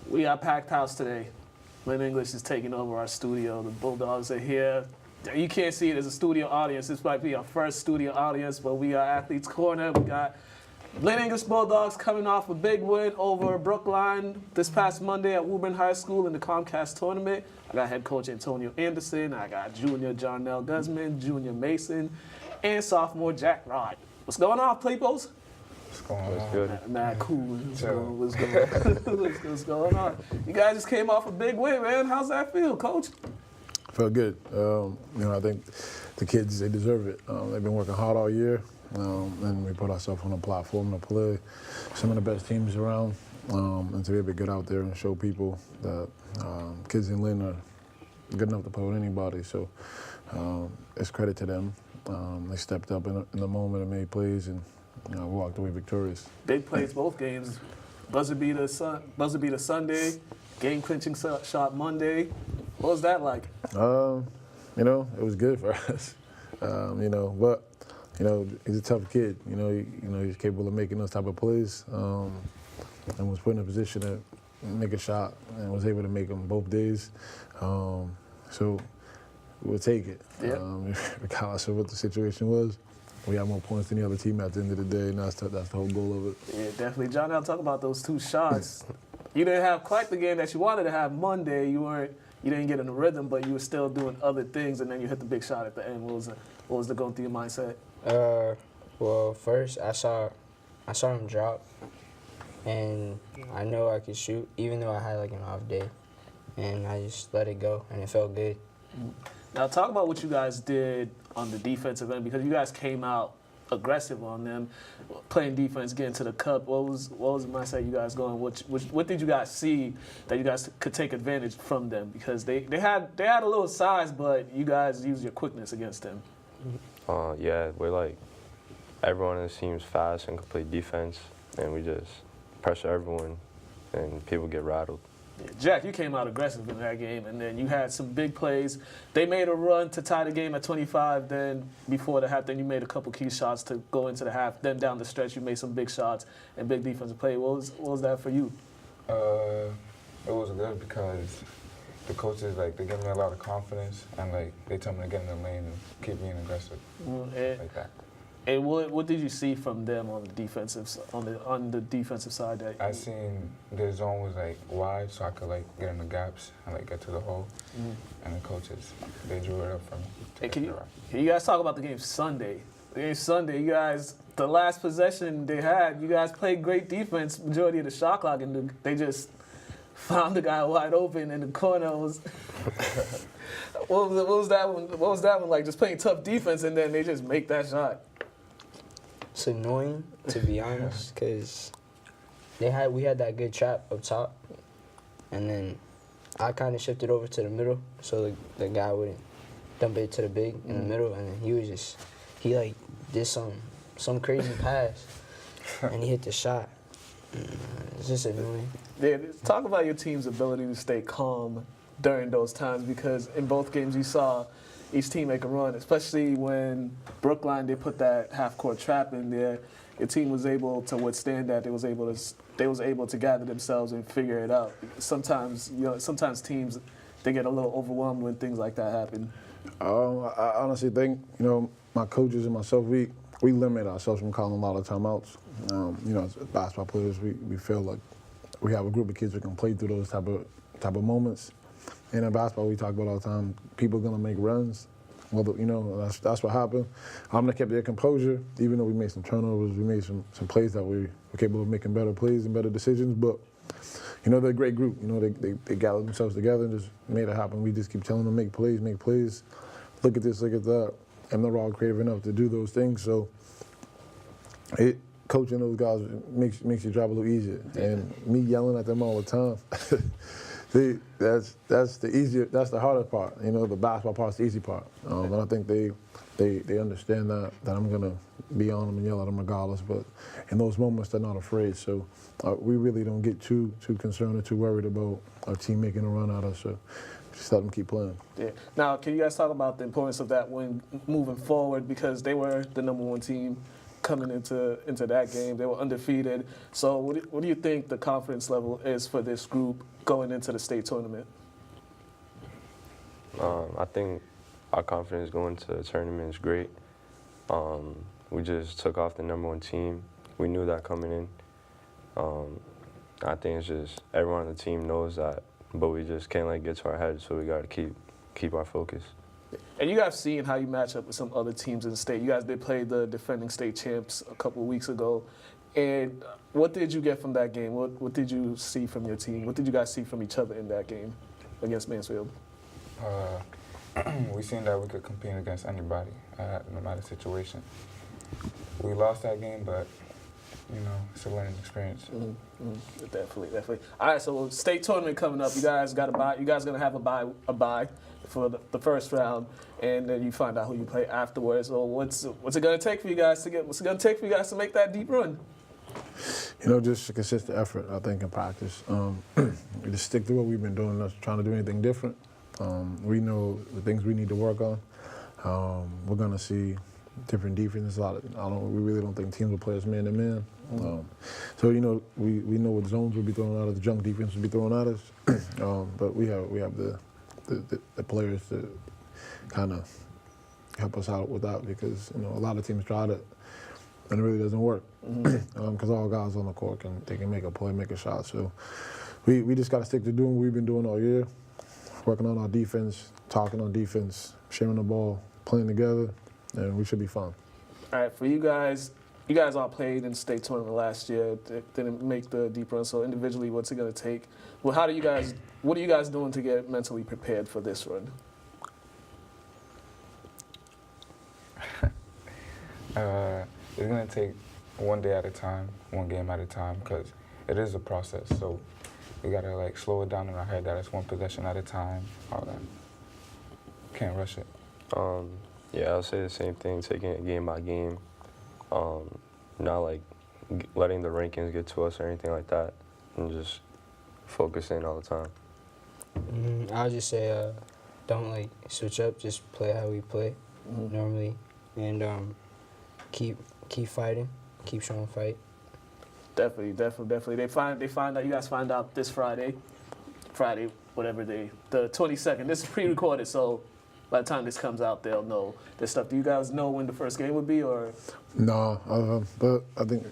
We got a packed house today. Lynn English is taking over our studio. The Bulldogs are here. You can't see it as a studio audience. This might be our first studio audience, but we are Athletes Corner. We got Lynn English Bulldogs coming off a big win over Brookline this past Monday at Woburn High School in the Comcast tournament. I got head coach Antonio Anderson. I got junior Jarnell Guzman, junior Mason, and sophomore Jack Rod. What's going on, Playpos? What's good? Mad cool. What's going on? You guys just came off a big win, man. How's that feel, Coach? Felt good. I think the kids, they deserve it. They've been working hard all year, and we put ourselves on a platform to play some of the best teams around, and to be able to get out there and show people that kids in Lynn are good enough to play with anybody. So it's credit to them. They stepped up in the moment and made plays, and we walked away victorious. Big plays both games. Buzzer beater Sunday, game-clinching shot Monday. What was that like? It was good for us. But he's a tough kid. He's capable of making those type of plays, and was put in a position to make a shot and was able to make them both days. So we'll take it. Yep. Regardless of what the situation was. We have more points than the other team at the end of the day, and that's the whole goal of it. Yeah, definitely. John, I'll talk about those 2 shots. You didn't have quite the game that you wanted to have Monday. You didn't get in the rhythm, but you were still doing other things, and then you hit the big shot at the end. What was the going through your mindset? Well, first I saw him drop, and I know I could shoot, even though I had like an off day, and I just let it go, and it felt good. Now, talk about what you guys did on the defensive end, because you guys came out aggressive on them, playing defense, getting to the cup. What was the mindset you guys going? What did you guys see that you guys could take advantage from them? Because they had a little size, but you guys used your quickness against them. Yeah, we're like everyone in the team's fast and can play defense, and we just pressure everyone, and people get rattled. Yeah, Jack, you came out aggressive in that game, and then you had some big plays. They made a run to tie the game at 25. Then before the half, then you made a couple key shots to go into the half. Then down the stretch, you made some big shots and big defensive play. What was that for you? It was good because the coaches, they give me a lot of confidence, and they tell me to get in the lane and keep being aggressive like that. And what did you see from them on the defensive side? That I seen their zone was like wide, so I could like get in the gaps and like get to the hole. And the coaches, they drew it up for me. Hey, can you guys talk about the game Sunday? The game Sunday, you guys, the last possession they had, you guys played great defense majority of the shot clock, and they just found the guy wide open in the corner. What was that one? What was that one like? Just playing tough defense, and then they just make that shot. It's annoying, to be honest, because we had that good trap up top, and then I kind of shifted over to the middle, so the guy wouldn't dump it to the big in the middle, and then he like did some crazy pass, and he hit the shot. It's just annoying. Yeah, talk about your team's ability to stay calm during those times, because in both games you saw each team make a run, especially when Brookline, they put that half-court trap in there. Your team was able to withstand that. They was able to gather themselves and figure it out. Sometimes teams, they get a little overwhelmed when things like that happen. I honestly think, my coaches and myself, we limit ourselves from calling a lot of timeouts. As basketball players, we feel like we have a group of kids that can play through those type of moments. And in basketball, we talk about all the time, people are going to make runs. Well, that's what happened. I'm going to keep their composure, even though we made some turnovers, we made some plays that we were capable of making better plays and better decisions. But, they're a great group. They gathered themselves together and just made it happen. We just keep telling them, make plays, look at this, look at that. And they're all creative enough to do those things. So coaching those guys makes your job a little easier. And me yelling at them all the time, that's the hardest part. The basketball part's the easy part. And I think they understand that I'm gonna be on them and yell at them regardless. But in those moments, they're not afraid. So we really don't get too concerned or too worried about our team making a run at us. So just let them keep playing. Yeah. Now, can you guys talk about the importance of that when moving forward, because they were the #1 team coming into that game. They were undefeated. So what do you think the confidence level is for this group going into the state tournament? I think our confidence going to the tournament is great. We just took off the #1 team. We knew that coming in. I think it's just everyone on the team knows that, but we just can't get to our heads, so we got to keep our focus. And you guys seen how you match up with some other teams in the state. You guys did play the defending state champs a couple of weeks ago. And what did you get from that game? What did you see from your team? What did you guys see from each other in that game against Mansfield? We seen that we could compete against anybody, no matter the situation. We lost that game, but it's a learning experience. Definitely. All right, so state tournament coming up. You guys got a bye. You guys gonna have a bye for the first round, and then you find out who you play afterwards. So what's it gonna take for you guys to make that deep run? Just a consistent effort, I think, in practice. We just stick to what we've been doing, not trying to do anything different. We know the things we need to work on. We're gonna see different defenses. We really don't think teams will play us man to man. So we know what zones will be throwing at us, the junk defense will be throwing at us. But we have the players to kind of help us out with that, because a lot of teams tried it and it really doesn't work, because all guys on the court they can make a play, make a shot. So we just got to stick to doing what we've been doing all year, working on our defense, talking on defense, sharing the ball, playing together, and we should be fine. All right, for you guys all played in the state tournament last year, didn't make the deep run. So individually, what's it going to take? Well, what are you guys doing to get mentally prepared for this run? It's going to take one day at a time, one game at a time, because it is a process. So we got to slow it down in our head that it's one possession at a time, all that. Can't rush it. Yeah, I'll say the same thing, taking it game by game. Not letting the rankings get to us or anything like that, and just focusing all the time. I'll just say don't switch up, just play how we play normally, and keep fighting, keep showing fight. Definitely. They find out. You guys find out this Friday, whatever day, the 22nd. This is pre-recorded, so by the time this comes out, they'll know this stuff. Do you guys know when the first game would be, or? No, but I think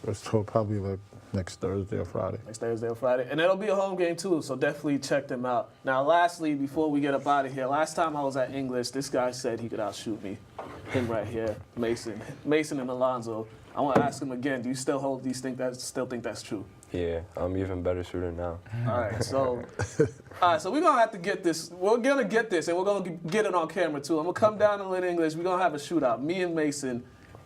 it's probably like next Thursday or Friday. Next Thursday or Friday. And it'll be a home game, too, so definitely check them out. Now, lastly, before we get up out of here, last time I was at English, this guy said he could outshoot me. Him right here, Mason and Alonzo. I want to ask him again, do you still think that's true? Yeah, I'm even better shooter now. All right, so we're gonna have to get this. We're gonna get this, and we're gonna get it on camera too. I'm gonna come down to Lynn English. We're gonna have a shootout, me and Mason,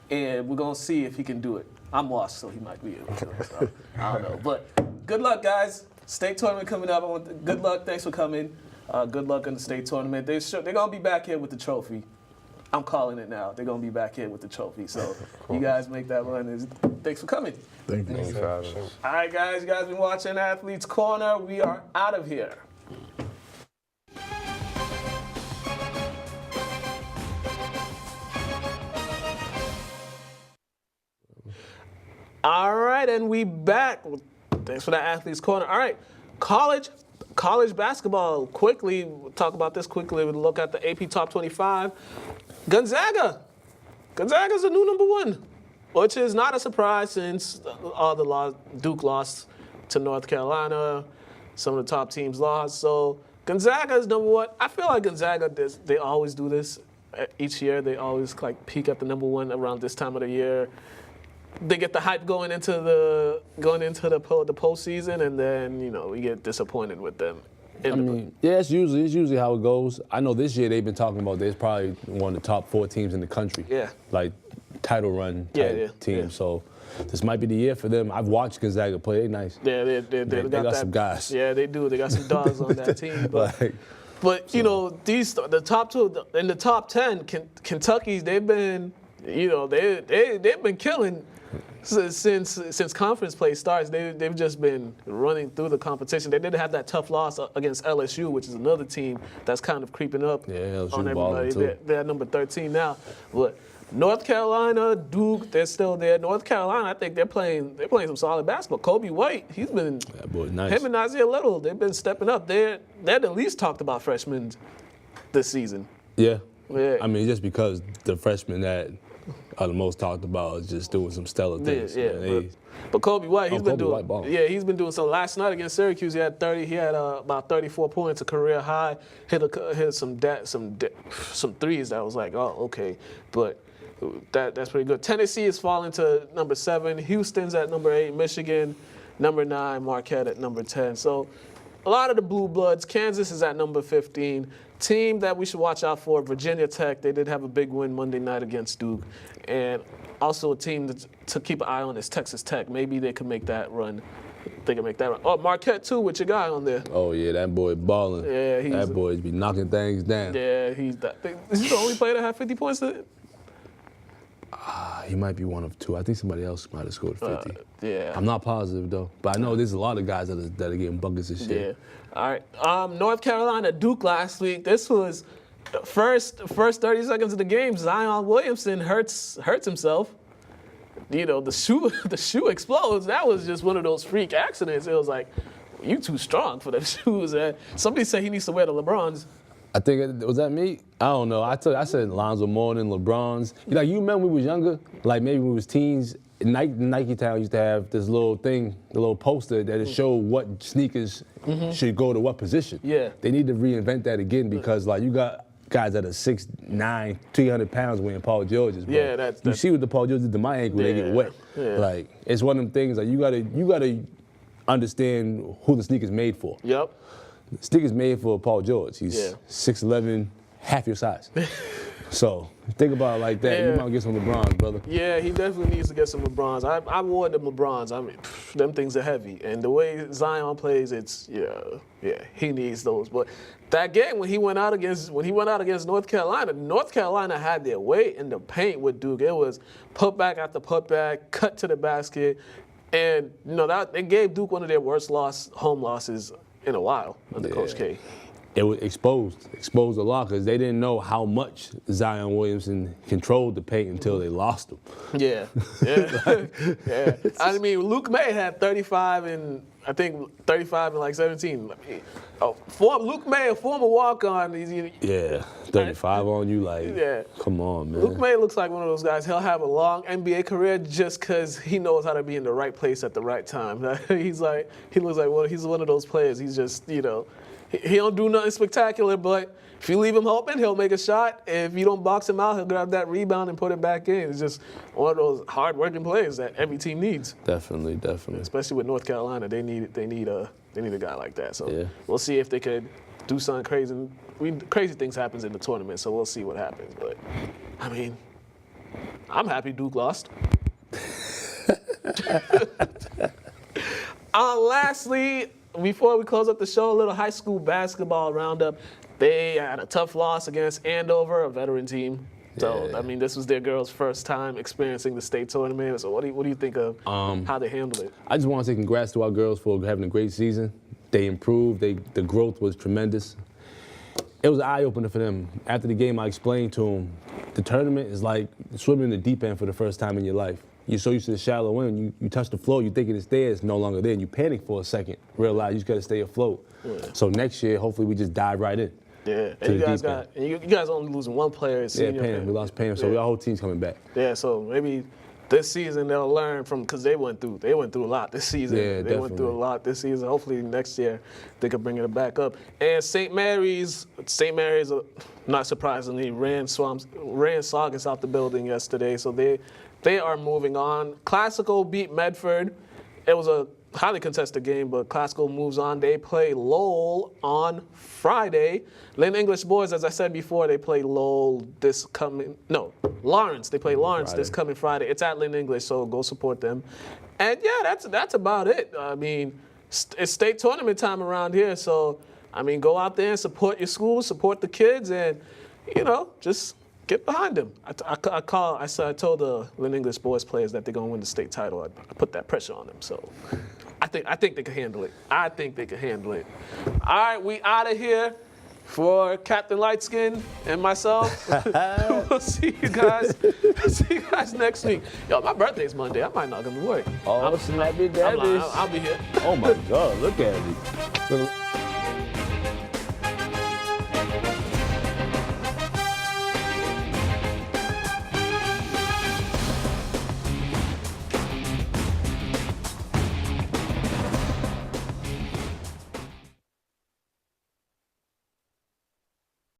and we're gonna see if he can do it. I'm lost, so he might be able to. So, I don't know, but good luck, guys. State tournament coming up. Good luck. Thanks for coming. Good luck in the state tournament. They're gonna be back here with the trophy. I'm calling it now. They're gonna be back here with the trophy. So you guys make that run. Thanks for coming. Thank you. Thanks for having us. All right, guys. You guys been watching Athletes Corner. We are out of here. All right, and we back. Thanks for that Athletes Corner. All right, college basketball. Quickly, we'll talk about this quickly. We'll look at the AP Top 25. Gonzaga's the new number one, which is not a surprise since Duke lost to North Carolina. Some of the top teams lost. So Gonzaga is number one. I feel like Gonzaga, they always do this each year. They always like peak at the number one around this time of the year. They get the hype going into the postseason, and then we get disappointed with them. It's usually how it goes. I know this year they've been talking about they're probably one of the top 4 teams in the country. Yeah. Like title run type team. Yeah. So this might be the year for them. I've watched Gonzaga play. They're nice. Yeah, they got some guys. Yeah, they do. They got some dogs on that team. But the top 2 in the top 10, Kentucky's they've been killing. Since conference play starts, they've just been running through the competition. They did have that tough loss against LSU, which is another team that's kind of creeping up on everybody. They're at number 13 now. But North Carolina, Duke, they're still there. North Carolina, I think they're playing some solid basketball. Kobe White, he's been nice. Him and Isaiah Little, they've been stepping up. They're the least talked about freshmen this season. Yeah. I mean, just because the freshmen that are the most talked about is just doing some stellar things. But Kobe White, he's been doing some. Last night against Syracuse, he had about 34 points, a career high. Hit some threes that was like, oh, okay. But that's pretty good. Tennessee is falling to number 7. Houston's at number 8. Michigan, number 9. Marquette at number 10. So a lot of the blue bloods. Kansas is at number 15. Team that we should watch out for, Virginia Tech. They did have a big win Monday night against Duke. And also a team to keep an eye on is Texas Tech. Maybe they can make that run. Oh, Marquette, too, with your guy on there. Oh, yeah, that boy balling. Yeah, that boy be knocking things down. Yeah, he's the only player that had 50 points. He might be one of 2. I think somebody else might have scored 50. Yeah. I'm not positive, though. But I know there's a lot of guys that are getting buckets this year. Yeah. All right. North Carolina, Duke last week. This was the first 30 seconds of the game. Zion Williamson hurts himself. The shoe explodes. That was just one of those freak accidents. It was like, you too strong for them shoes. Somebody said he needs to wear the LeBrons. I think, was that me? I don't know. I said Lonzo Mourning, LeBron's. You remember when we was younger? Like maybe when we was teens, Nike Town used to have this little thing, the little poster that showed what sneakers should go to what position. Yeah. They need to reinvent that again because you got guys that are 6'9", 300 pounds wearing Paul Georges, bro. Yeah, you see what the Paul Georges did to my ankle, they get wet. Yeah. It's one of them things you gotta understand who the sneaker's made for. Yep. The sneaker's made for Paul George. He's 6'11", half your size. So think about it like that. You might get some LeBrons, brother. Yeah, he definitely needs to get some LeBrons. I wore them LeBrons. I mean, them things are heavy. And the way Zion plays, he needs those. But that game when he went out against North Carolina had their way in the paint with Duke. It was putback after putback, cut to the basket, and that it gave Duke one of their worst home losses in a while under Coach K. It was exposed a lot because they didn't know how much Zion Williamson controlled the paint until they lost him. Yeah. I mean, Luke May had 35 and I think 35 and like 17. Luke May, a former walk-on. Yeah, 35 on you, like, Yeah. come on, man. Luke May looks like one of those guys. He'll have a long NBA career just because he knows how to be in the right place at the right time. He looks like he's one of those players. He's just, he don't do nothing spectacular, but if you leave him open, he'll make a shot. If you don't box him out, he'll grab that rebound and put it back in. It's just one of those hard-working players that every team needs. Definitely. Especially with North Carolina, they need a guy like that. So Yeah. we'll see if they could do something crazy. Crazy things happens in the tournament, so we'll see what happens. But I mean, I'm happy Duke lost. Lastly, before we close up the show, a little high school basketball roundup. They had a tough loss against Andover, a veteran team. So, Yeah. I mean, this was their girls' first time experiencing the state tournament. So what do you think of how they handled it? I just want to say congrats to our girls for having a great season. They improved. The growth was tremendous. It was an eye-opener for them. After the game, I explained to them, the tournament is like swimming in the deep end for the first time in your life. You're so used to the shallow end. You touch the floor, you think it's there, it's no longer there. And you panic for a second, realize you just got to stay afloat. Yeah. So next year, hopefully, we just dive right in. Yeah, and you guys only losing one player. Yeah, Pam. We lost Pam, so our whole team's coming back. Yeah, so maybe this season they'll learn from, because they went through a lot this season. Yeah, they went through a lot this season. Hopefully next year they could bring it back up. And St. Mary's, not surprisingly, ran Saugus out the building yesterday, so they are moving on. Classical beat Medford. It was a highly contested game, but Classical moves on. They play Lowell on Friday. Lynn English boys, as I said before, they play Lowell Lawrence. They play Lawrence this coming Friday. It's at Lynn English, so go support them. And yeah, that's about it. I mean, it's state tournament time around here, so I mean, go out there and support your school, support the kids, and just get behind them. I told the Lynn English boys players that they're gonna win the state title. I put that pressure on them, so I think they can handle it. All right, we out of here. For Captain Lightskin and myself, we'll see you guys. Next week. Yo, my birthday's Monday. I might not come to work. Oh, snappy Davis. I'll be here. Oh my God, look at me.